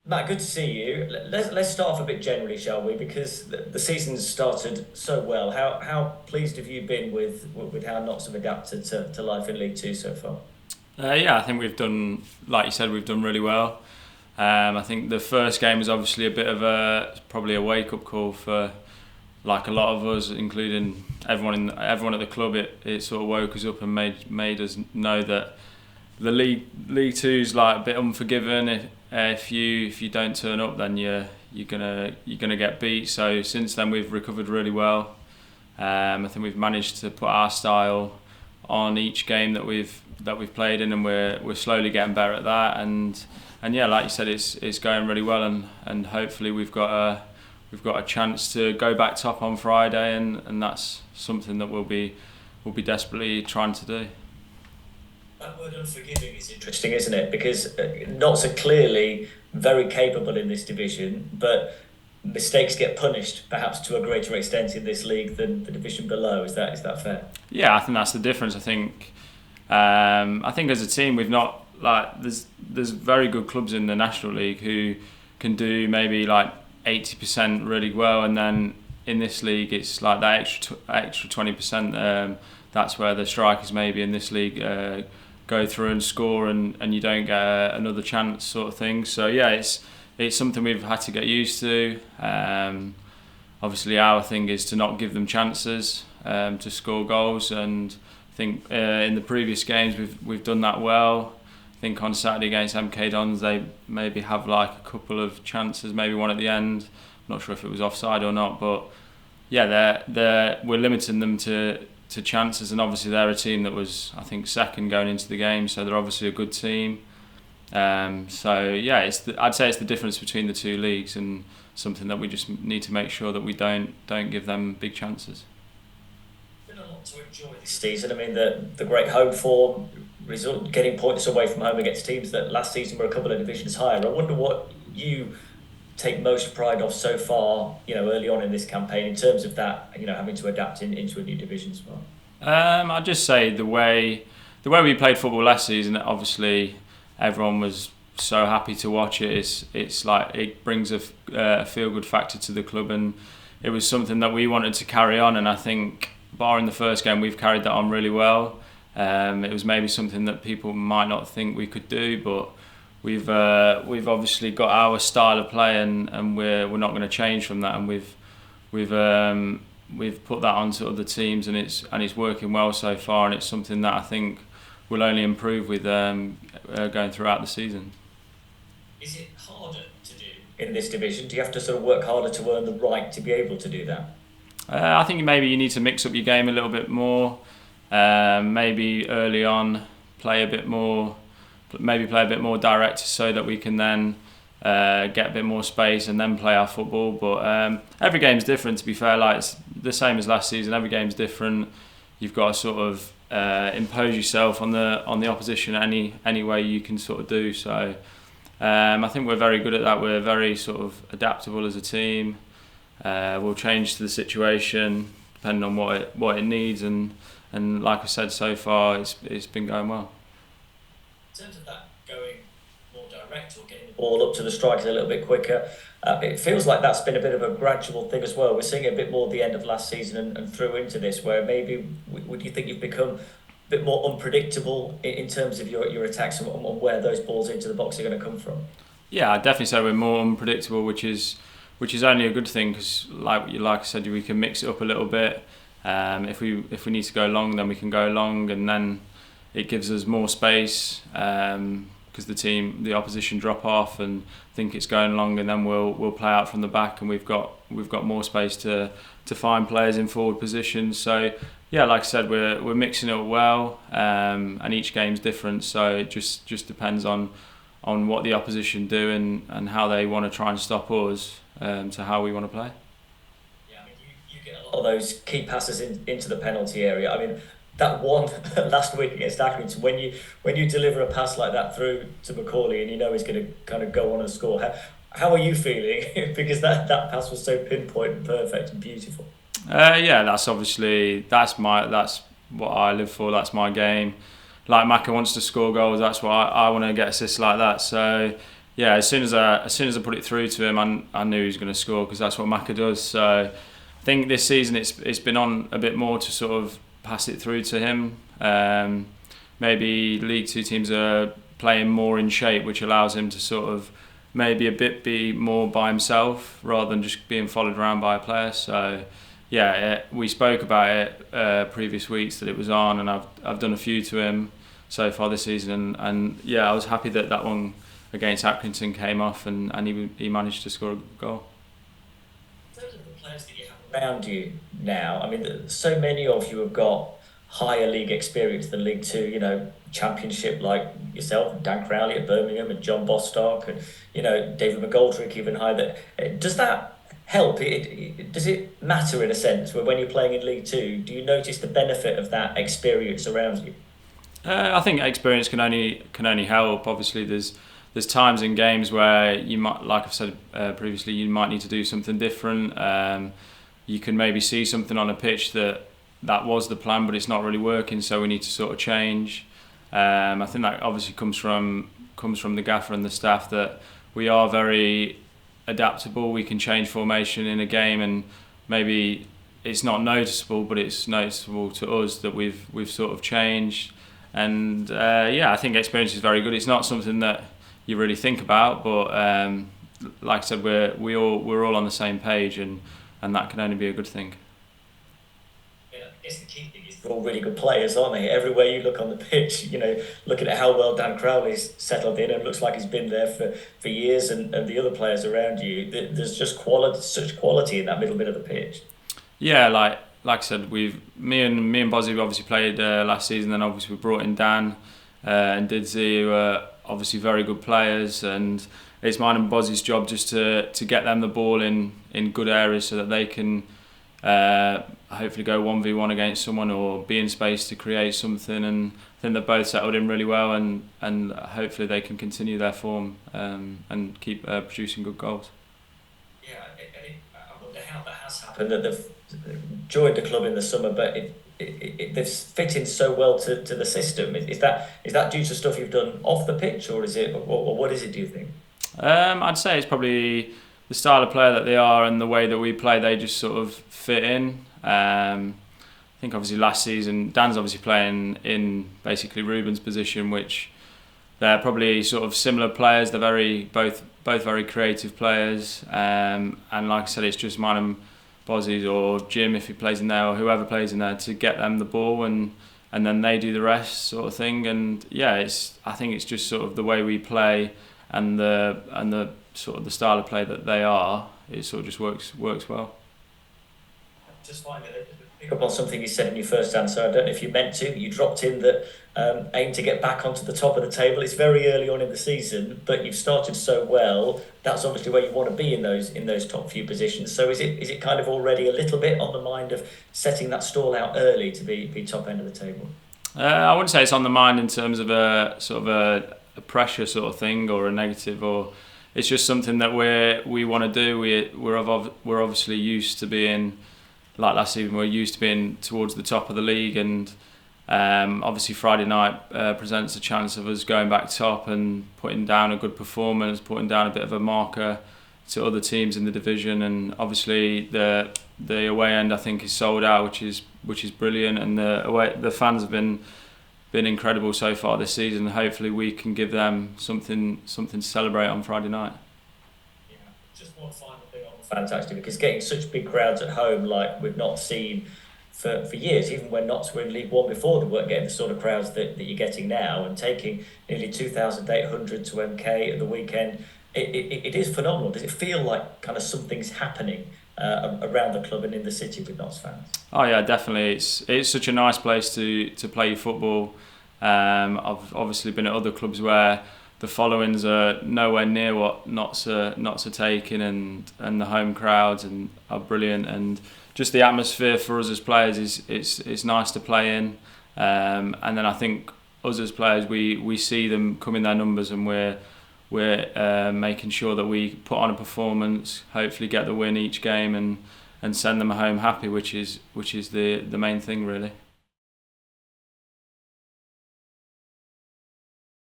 Matt, good to see you. Let's start off a bit generally, shall we? Because the season's started so well. How pleased have you been with how Notts have adapted to life in League Two so far? Yeah, I think we've done, like you said, we've done really well. I think the first game was obviously a bit of probably a wake up call for like a lot of us, including everyone at the club. It sort of woke us up and made us know that the League Two's like a bit unforgiving. If you don't turn up, then you're gonna get beat. So since then we've recovered really well. I think we've managed to put our style on each game that we've played in, and we're slowly getting better at that. And yeah, like you said, it's going really well, and hopefully we've got a chance to go back top on Friday, and that's something that we'll be desperately trying to do. That word unforgiving is interesting, isn't it? Because Notts are clearly very capable in this division, but mistakes get punished perhaps to a greater extent in this league than the division below. Is that fair? Yeah, I think that's the difference. I think as a team we've not like there's very good clubs in the National League who can do maybe like 80% really well, and then in this league it's like that extra 20%. That's where the strikers maybe in this league go through and score, and you don't get another chance sort of thing. So yeah, it's something we've had to get used to. Obviously, our thing is to not give them chances to score goals, and I think in the previous games we've done that well. I think on Saturday against MK Dons they maybe have like a couple of chances, maybe one at the end. I'm not sure if it was offside or not, but yeah, we're limiting them to chances, and obviously they're a team that was I think second going into the game, so they're obviously a good team. So yeah, I'd say it's the difference between the two leagues, and something that we just need to make sure that we don't give them big chances. Been a lot to enjoy this season. I mean, the great home form, result getting points away from home against teams that last season were a couple of divisions higher. I wonder what you take most pride of so far, early on in this campaign in terms of that, having to adapt into a new division as well. I'd just say the way we played football last season, obviously everyone was so happy to watch it. It's like it brings a feel good factor to the club, and it was something that we wanted to carry on. And I think, barring the first game, we've carried that on really well. It was maybe something that people might not think we could do, but we've obviously got our style of play, and we're not going to change from that. And we've put that onto other teams, and it's working well so far. And it's something that I think will only improve with going throughout the season. Is it harder to do in this division? Do you have to sort of work harder to earn the right to be able to do that? I think maybe you need to mix up your game a little bit more. Maybe early on play a bit more, maybe play a bit more direct, so that we can then get a bit more space and then play our football. But every game's different. To be fair, like it's the same as last season. Every game's different. You've got to sort of impose yourself on the opposition any way you can sort of do. So I think we're very good at that. We're very sort of adaptable as a team. We'll change to the situation depending on what it needs, and like I said, so far it's been going well. In terms of that going more direct or getting the ball up to the strikers a little bit quicker, it feels like that's been a bit of a gradual thing as well. We're seeing it a bit more at the end of last season and through into this, where maybe would you think you've become a bit more unpredictable in terms of your attacks and where those balls into the box are going to come from? Yeah, I'd definitely say we're more unpredictable, which is only a good thing, because like I said, we can mix it up a little bit. If we need to go long, then we can go long, and then it gives us more space, because the opposition drop off and think it's going long, and then we'll play out from the back, and we've got more space to find players in forward positions. So yeah, like I said, we're mixing it up well, and each game's different, so it just depends on what the opposition do, and how they want to try and stop us, to how we want to play. Yeah, I mean, you get a lot of those key passes into the penalty area. I mean, that one last week against Accrington, when you deliver a pass like that through to Macaulay, and you know he's going to kind of go on and score, how are you feeling? Because that pass was so pinpoint and perfect and beautiful. Yeah, that's what I live for. That's my game. Like Maka wants to score goals. That's why I want to get assists like that. So yeah, as soon as I put it through to him, I knew he was going to score because that's what Maka does. So I think this season it's been on a bit more to sort of pass it through to him. Maybe League Two teams are playing more in shape, which allows him to sort of maybe a bit be more by himself rather than just being followed around by a player. So yeah, we spoke about it previous weeks that it was on, and I've done a few to him so far this season, and yeah, I was happy that one against Accrington came off and he managed to score a good goal. In terms of the players that you have around you now, I mean, so many of you have got higher league experience than League Two. Championship like yourself, Dan Crowley at Birmingham, and John Bostock, and David McGoldrick even higher. Does that help? Does it matter in a sense where when you're playing in League Two? Do you notice the benefit of that experience around you? I think experience can only help. Obviously, there's times in games where you might, like I've said previously, you might need to do something different. You can maybe see something on a pitch that was the plan, but it's not really working, so we need to sort of change. I think that obviously comes from the gaffer and the staff, that we are very adaptable. We can change formation in a game, and maybe it's not noticeable, but it's noticeable to us that we've sort of changed. And I think experience is very good. It's not something that you really think about, but like I said, we're all on the same page, and that can only be a good thing. Yeah, I guess the key thing is they're all really good players, aren't they? Everywhere you look on the pitch, looking at how well Dan Crowley's settled in, and looks like he's been there for years, and the other players around you, there's just such quality in that middle bit of the pitch. Yeah, like I said, me and Bozzy obviously played last season. Then obviously we brought in Dan and Didsy, who are obviously very good players, and it's mine and Bozzy's job just to get them the ball in good areas so that they can hopefully go 1v1 against someone or be in space to create something. And I think they've both settled in really well, and hopefully they can continue their form and keep producing good goals. Yeah, I wonder how that has happened, that they've joined the club in the summer, but they've fit in so well to the system. Is that due to stuff you've done off the pitch, or what is it, do you think? I'd say it's probably the style of player that they are and the way that we play. They just sort of fit in. I think obviously last season Dan's obviously playing in basically Ruben's position, which they're probably sort of similar players. They're both very creative players, and like I said, it's just mine and Bozzy's, or Jim if he plays in there, or whoever plays in there, to get them the ball, and then they do the rest, sort of thing. And yeah, I think it's just sort of the way we play and the sort of the style of play that they are. It sort of just works well. Just finally, to pick up on something you said in your first answer, I don't know if you meant to, but you dropped in that aim to get back onto the top of the table. It's very early on in the season, but you've started so well. That's obviously where you want to be in those top few positions. So is it kind of already a little bit on the mind of setting that stall out early to be top end of the table? I wouldn't say it's on the mind in terms of a sort of a pressure sort of thing or a negative, or it's just something that we want to do. We're obviously used to being, like last season, we're used to being towards the top of the league, and obviously Friday night presents a chance of us going back top and putting down a good performance, putting down a bit of a marker to other teams in the division. And obviously the away end I think is sold out, which is brilliant, and the fans have been incredible so far this season. Hopefully we can give them something to celebrate on Friday night. Yeah, just one final thing on the fans actually, because getting such big crowds at home like we've not seen for years, even when Notts were in League One before, they weren't getting the sort of crowds that you're getting now, and taking nearly 2,800 to MK at the weekend, it is phenomenal. Does it feel like kind of something's happening around the club and in the city with Notts fans? Oh yeah, definitely. It's such a nice place to play football. I've obviously been at other clubs where the followings are nowhere near what Notts are taking, and the home crowds are brilliant, and just the atmosphere for us as players is nice to play in. And then I think us as players, we see them come in their numbers, and we're making sure that we put on a performance, hopefully get the win each game, and send them home happy, which is the main thing really.